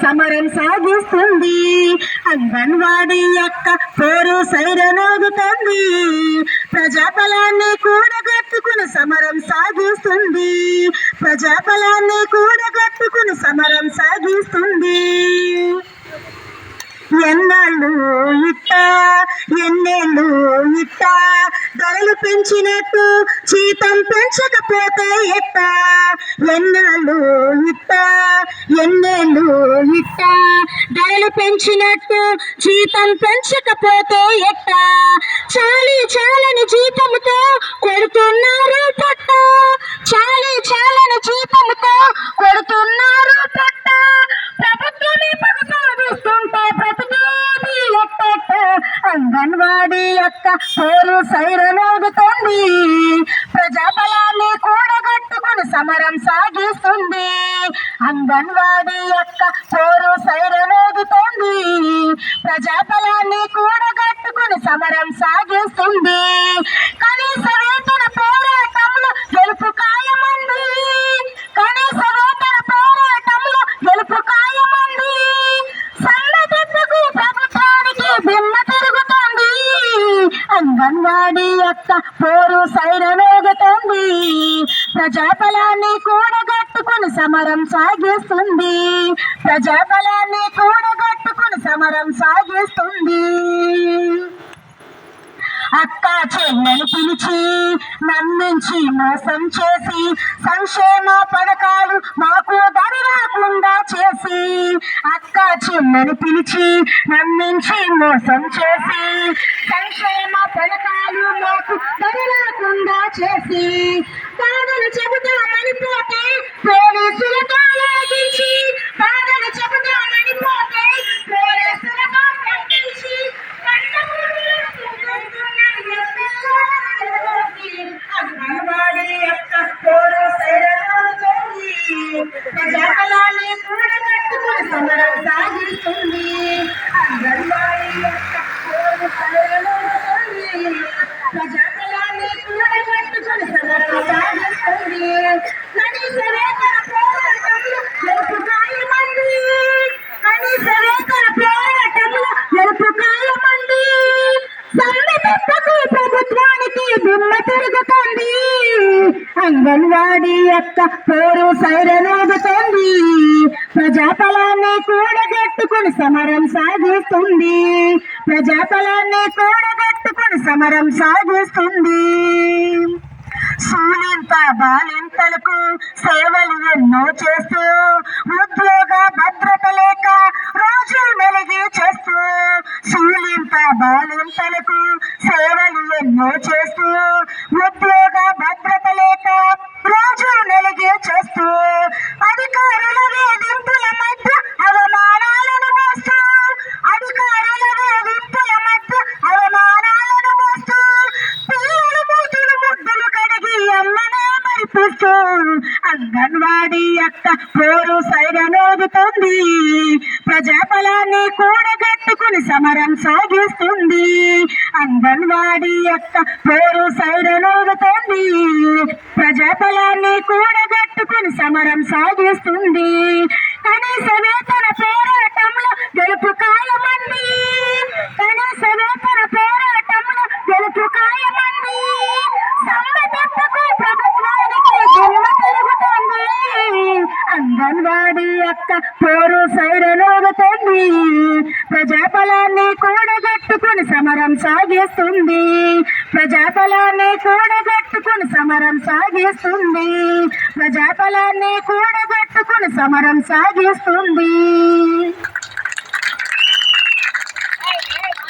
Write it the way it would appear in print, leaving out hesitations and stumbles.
సమరం సాగిస్తుంది. అంగన్వాడీ యొక్క పోరు సైరనోగుతుంది. ప్రజాబలాన్ని కూడగట్టుకుని సమరం సాగిస్తుంది. ప్రజాబలాన్ని కూడగట్టుకుని సమరం సాగిస్తుంది. ఎన్నాళ్ళు ఎన్నేళ్ళు ధరలు పెంచినట్టు జీతం పెంచకపోతే ఎట్ట? ఎన్నాళ్ళు ఎన్నేళ్ళు ధరలు పెంచినట్టు జీతం పెంచకపోతే ఎట్ట? చాలని జీతంతో కొడుతున్నారు పట్ట. చాలని జీతంతో కొడుతున్నారు పట్ట. ప్రభుత్వమే పగసాగిస్తుంటే బ్రతుకేది ఎట్ట? అంగన్వాడీ యొక్క పోరు సైరనోగుతుంది. ప్రజాబలాన్ని కూడగట్టుకుని సమరం సాగిస్తుంది. అంగన్వాడీ యొక్క పోరు సైరనోగుతుంది. ప్రజాబలాన్ని కూడగట్టుకుని సమరం సాగిస్తుంది. కనీస వేతన పోరాటంలో గెలుపు ఖాయమంది. కనీస వేతన పోరాటంలో గెలుపు ఖాయమంది. సన్నదిద్దకు ప్రభుత్వానికి దిమ్మ తిరుగుతుంది. అంగన్వాడీ యొక్క పోరు సైరనోగుతుంది. ప్రజాబలాన్ని కూడగట్టుకుని సమరం సాగిస్తుంది. ప్రజాబలాన్ని కూడగట్టుకుని సమరం సాగిస్తుంది. అక్క చెల్లెలు పిలిచి నమ్మించి మోసం చేసి సంక్షేమ పథకాలు మాకు దరి రాకుండా చేసి. అక్క చెల్లెలు పిలిచి నమ్మించి మోసం చేసి సంక్షేమ పథకాలు మాకు దరి రాకుండా చేసి. బాధలు చెబుతామని పోతే పోలీసులతో లాగించి. బాధలు చెబుతామని పోతే పోలీసులతో లాగించి. అంగన్వాడీ యొక్క పోరు సైరనోగుతుంది. ప్రజాబలాన్ని కూడగట్టుకుని సమరం సాగిస్తుంది. అంగన్వాడీ యొక్క పోరు సైరనోగుతుంది. ప్రజాబలాన్ని కూడగట్టుకుని సమరం సాగిస్తుంది. కనీస వేతన పోరాటంలో గెలుపు ఖాయమంది. కనీస వేతన పోరాటంలో గెలుపు ఖాయమంది. సమ్మెకు ప్రభుత్వానికి దిమ్మ తిరుగుతుంది. అంగన్వాడీ యొక్క పోరు సైరనోగుతుంది. ప్రజాబలాన్ని కూడగట్టుకుని సమరం సాగిస్తుంది. ప్రజాబలాన్ని కూడగట్టుకుని సమరం సాగిస్తుంది. సూలింత బాలింతలకు సేవలు ఎన్నో చేస్తూ ఉద్యోగ భద్రత లేక రోజు మెలిగి చేస్తూ. సూలింత బాలింతలకు సేవలు ఎన్నో చేస్తూ ఉద్యోగ భద్రత లేక రోజు మెలిగి చేస్తూ. అధికారుల వేధింపుల మధ్య అవమానాలను మోస్తూ. అధికారుల వేధింపుల మధ్య అవమానాలను మోస్తూ. పిల్లల మూతులు ముద్దులు కడిగి అమ్మనే మరిపిస్తూ. అంగన్వాడీ యొక్క పోరు సైరనోగుతుంది. ప్రజాబలాన్ని కూడగట్టుకుని సమరం సాగిస్తుంది. అంగన్వాడీ యొక్క పోరు సైరనోగుతుంది. ప్రజాబలాన్ని కూడగట్టుకుని సమరం సాగిస్తుంది. కనీస వేతన పోరాటంలో గెలుపు ఖాయమంది. కనీస వేతన పోరాటంలో గెలుపు ఖాయమంది. సమ్మెకు ప్రభుత్వానికి దిమ్మ తిరుగుతుంది. అంగన్వాడీ యొక్క పోరు సైరనోగుతుంది. ప్రజాబలాన్ని కూడగట్టుకుని సమరం సాగిస్తుంది. ప్రజాబలాన్ని కూడగట్టుకుని సమరం సాగిస్తుంది. ప్రజాబలాన్ని కూడగట్టుకుని సమరం సాగిస్తుంది.